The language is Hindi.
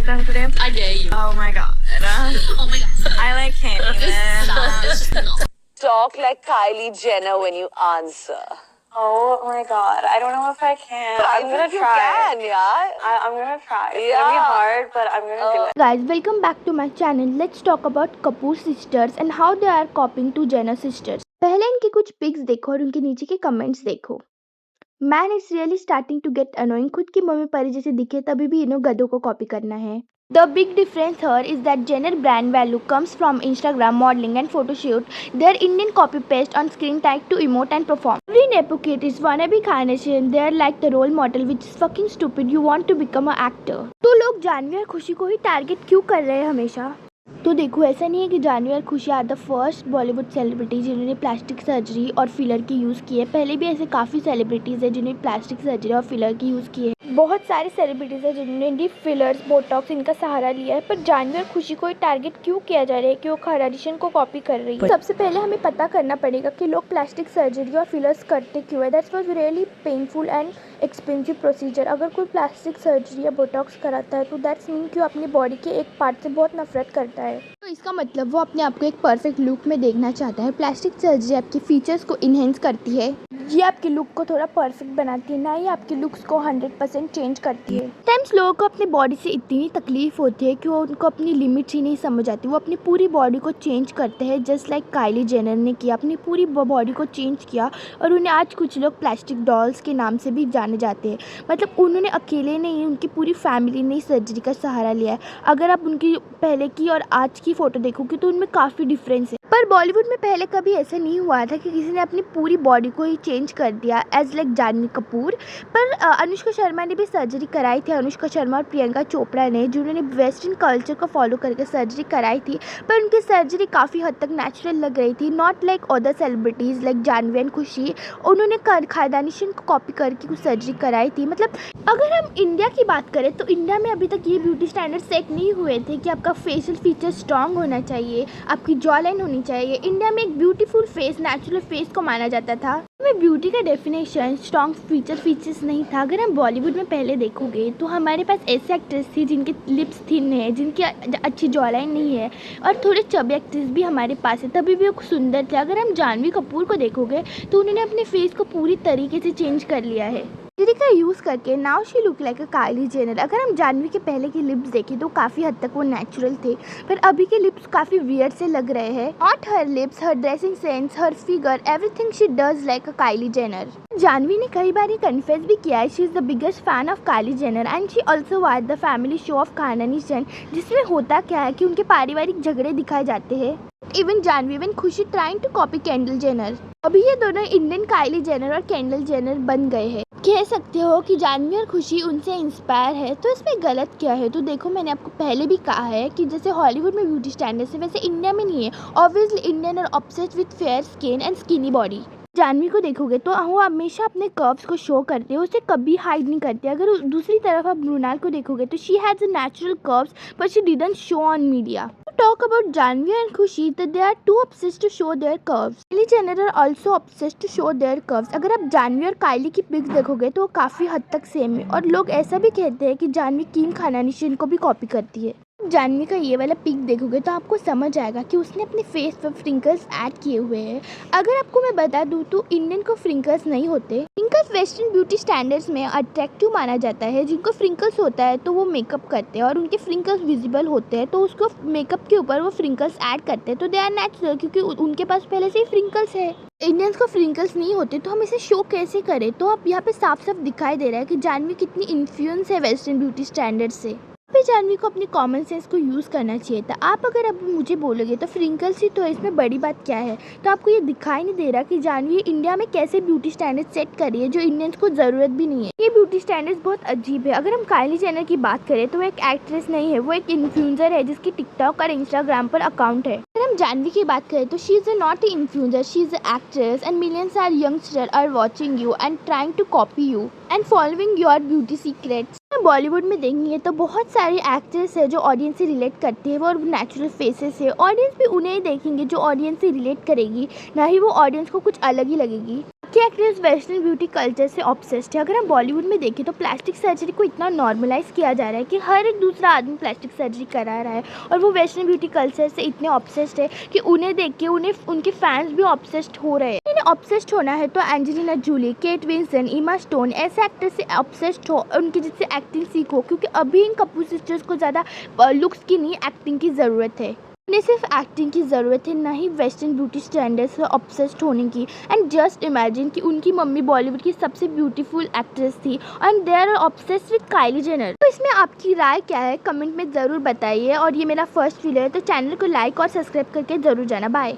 like them today? I dare you. Oh my god. Oh my god. I like candy then. Stop. It's just no. Talk like Kylie Jenner when you answer. Oh my god. I don't know if I can. But I'm gonna think try. You can, yeah. I'm gonna try. It's Yeah. gonna be hard, but I'm gonna do it. Guys, welcome back to my channel. Let's talk about Kapoor sisters and how they are copying to Jenner sisters. पहले इनके कुछ पिक्स देखो और उनके नीचे के कमेंट्स देखो. Man it's really starting to get annoying. खुद की मम्मी परी जैसे दिखे तभी भी इन्हों गधों को कॉपी करना है. The big difference here is that Jenner brand value comes from Instagram modeling and photoshoot. Their Indian copy paste on screen tag to emote and perform. Every nepo kid is wannabe Kardashian. They are like the role model which is fucking stupid. You want to become an actor. तो लोग जानवी और खुशी को ही टारगेट क्यों कर रहे हैं हमेशा? तो देखो, ऐसा नहीं है कि जानवी और Khushi are the first Bollywood celebrity जिन्होंने प्लास्टिक सर्जरी और फिलर की यूज़ की है. पहले भी ऐसे काफ़ी सेलिब्रिटीज़ हैं जिन्होंने प्लास्टिक सर्जरी और फिलर की यूज़ की है. बहुत सारे सेलिब्रिटीज़ हैं जिन्होंने डीप फिलर्स, बोटॉक्स इनका सहारा लिया है. पर जानवी और खुशी को टारगेट क्यों किया जा रहा है कि वो खाराडिशन को कॉपी कर रही है? सबसे पहले हमें पता करना पड़ेगा कि लोग प्लास्टिक सर्जरी और फिलर्स करते क्यों है. That's was really painful and expensive procedure. अगर कोई प्लास्टिक सर्जरी या बोटॉक्स कराता है तो दैट्स मीन कि वो अपनी बॉडी के एक पार्ट से बहुत नफरत करता है. तो इसका मतलब वो अपने आप को एक परफेक्ट लुक में देखना चाहता है. प्लास्टिक सर्जरी आपके फीचर्स को इन्हेंस करती है. ये आपके लुक को थोड़ा परफेक्ट बनाती है, ना ही आपके लुक्स को 100% चेंज करती है. टाइम्स लोगों को अपनी बॉडी से इतनी तकलीफ होती है कि वो उनको अपनी लिमिट्स ही नहीं समझ आती. वो अपनी पूरी बॉडी को चेंज करते हैं, जस्ट लाइक काइली जेनर ने किया. अपनी पूरी बॉडी को चेंज किया और उन्हें आज कुछ लोग प्लास्टिक डॉल्स के नाम से भी जाने जाते हैं. मतलब उन्होंने अकेले नहीं, उनकी पूरी फैमिली ने सर्जरी का सहारा लिया है. अगर आप उनकी पहले की और आज की फ़ोटो देखोगे तो उनमें काफ़ी डिफरेंस है. पर बॉलीवुड में पहले कभी ऐसा नहीं हुआ था कि किसी ने अपनी पूरी बॉडी को ही चेंज कर दिया एज लाइक जानवी कपूर. पर अनुष्का शर्मा ने भी सर्जरी कराई थी. अनुष्का शर्मा और प्रियंका चोपड़ा ने, जिन्होंने वेस्टर्न कल्चर को फॉलो करके सर्जरी कराई थी. पर उनकी सर्जरी काफ़ी हद तक नेचुरल लग रही थी, not like other celebrities like Janhvi and Khushi. उन्होंने खारदानिशन को कॉपी करके कुछ सर्जरी कराई थी. मतलब अगर हम इंडिया की बात करें तो इंडिया में अभी तक ये ब्यूटी स्टैंडर्ड सेट नहीं हुए थे कि आपका फेशियल फीचर स्ट्रॉन्ग होना चाहिए, आपकी जॉ लाइन होनी चाहिए. इंडिया में एक ब्यूटीफुल फेस, नेचुरल फेस को माना जाता था. में ब्यूटी का डेफिनेशन स्ट्रॉन्ग फीचर्स नहीं था. अगर हम बॉलीवुड में पहले देखोगे तो हमारे पास ऐसे एक्ट्रेस थी जिनके लिप्स थिन है, जिनकी अच्छी जॉ लाइन नहीं है, और थोड़े चबी एक्ट्रेस भी हमारे पास है, तभी भी वो सुंदर थे. अगर हम जानवी कपूर को देखोगे तो उन्होंने अपने फेस को पूरी तरीके से चेंज कर लिया है सर्जरी का यूज़ करके. Now she look like a Kylie Jenner. अगर हम जानवी के पहले के लिप्स देखें तो काफ़ी हद तक वो नेचुरल थे, पर अभी के लिप्स काफ़ी वियर्ड से लग रहे हैं. Not her lips, her dressing sense, her figure, everything she does like a Kylie Jenner. Janhvi ने कई बार ये कन्फेस भी किया है she is the biggest fan of Kylie Jenner and she also watch the family show of खानदानी, जिसमें होता क्या है कि उनके पारिवारिक झगड़े दिखाए जाते हैं. Even Janhvi even Khushi trying to copy Kendall Jenner. अभी ये दोनों इंडियन काइली जेनर और केंडल जेनर बन गए हैं. कह सकते हो कि जानवी और खुशी उनसे इंस्पायर है, तो इसमें गलत क्या है? तो देखो, मैंने आपको पहले भी कहा है कि जैसे हॉलीवुड में ब्यूटी स्टैंडर्ड्स है वैसे इंडिया में नहीं है. ऑब्वियसली इंडियन और obsessed with fair skin and skinny body. Janhvi को देखोगे तो वो हमेशा अपने कर्व्स को शो करते हैं, उसे कभी हाइड नहीं करते. अगर दूसरी तरफ आप मृणाल को देखोगे तो she has a natural curves but she didn't show on media. Talk about Janvi and Khushi that they are too obsessed to show their curves. Kylie Jenner are also obsessed to show their curves. अगर आप जानवी और काइली की पिक्स देखोगे तो वो काफ़ी हद तक सेम है, और लोग ऐसा भी कहते हैं कि जानवी किम खानदानी को भी कॉपी करती है. जानवी का ये वाला पिक देखोगे तो आपको समझ आएगा कि उसने अपने फेस पर फ्रिंकल्स ऐड किए हुए हैं. अगर आपको मैं बता दूं तो इंडियन को फ्रिंकल्स नहीं होते. फ्रिंकल्स वेस्टर्न ब्यूटी स्टैंडर्ड्स में अट्रैक्टिव माना जाता है. जिनको फ्रिंकल्स होता है तो वो मेकअप करते हैं, और उनके फ्रिंकल्स विजिबल होते हैं तो उसको मेकअप के ऊपर वो फ्रिंकल्स ऐड करते हैं. तो दे आर नेचुरल क्योंकि उनके पास पहले से ही फ्रिंकल्स है. इंडियंस को फ्रिंकल्स नहीं होते तो हम इसे शो कैसे करें? तो अब यहाँ पे साफ साफ दिखाई दे रहा है कि जानवी कितनी इन्फ्लुएंस है वेस्टर्न ब्यूटी स्टैंडर्ड से. पे जानवी को अपनी कॉमन सेंस को यूज़ करना चाहिए था. आप अगर अब मुझे बोलोगे तो फ्रिंकल्स ही तो है, इसमें बड़ी बात क्या है? तो आपको ये दिखाई नहीं दे रहा कि जानवी इंडिया में कैसे ब्यूटी स्टैंडर्ड सेट करी है जो इंडियंस को ज़रूरत भी नहीं है. ये ब्यूटी स्टैंडर्ड्स बहुत अजीब है. अगर हम काइली जेनर की बात करें तो वो एक एक्ट्रेस नहीं है, वो एक इन्फ्लुएंसर है जिसकी टिकटॉक और इंस्टाग्राम पर अकाउंट है. अगर हम जानवी की बात करें तो she is not a influencer, she is a actress and millions are youngster are watching you and trying to copy you and following your beauty secrets. Bollywood में देखेंगे तो बहुत सारे एक्ट्रेस है जो ऑडियंस से रिलेट करते हैं, वो और नेचुरल फेसेस है. ऑडियंस भी उन्हें ही देखेंगे जो ऑडियंस से रिलेट करेगी, ना ही वो ऑडियंस को कुछ अलग ही लगेगी. कि एक्ट्रेस वेस्टर्न ब्यूटी कल्चर से ऑब्सेस्ड है। अगर हम बॉलीवुड में देखें तो प्लास्टिक सर्जरी को इतना नॉर्मलाइज किया जा रहा है कि हर एक दूसरा आदमी प्लास्टिक सर्जरी करा रहा है, और वो वेस्टर्न ब्यूटी कल्चर से इतने ऑब्सेस्ड है कि उन्हें देख के उनके फैंस भी ऑब्सेस्ड हो रहे हैं। इन्हें ऑब्सेस्ड होना है तो Angelina Jolie, Kate Winslet, Emma Stone ऐसे एक्टर से ऑब्सेस्ड हो, उनकी जिससे एक्टिंग सीखो, क्योंकि अभी इन कपूर सिस्टर्स को ज़्यादा लुक्स की नहीं एक्टिंग की ज़रूरत है। उन्हें सिर्फ एक्टिंग की ज़रूरत है, ना ही वेस्टर्न ब्यूटी स्टैंडर्ड्स से ऑब्सेस्ड होने की। एंड जस्ट इमेजिन कि उनकी मम्मी बॉलीवुड की सबसे ब्यूटीफुल एक्ट्रेस थी and they are obsessed with Kylie Jenner. तो इसमें आपकी राय क्या है कमेंट में ज़रूर बताइए, और ये मेरा फर्स्ट वीडियो है तो चैनल को लाइक और सब्सक्राइब करके ज़रूर जाना। बाय।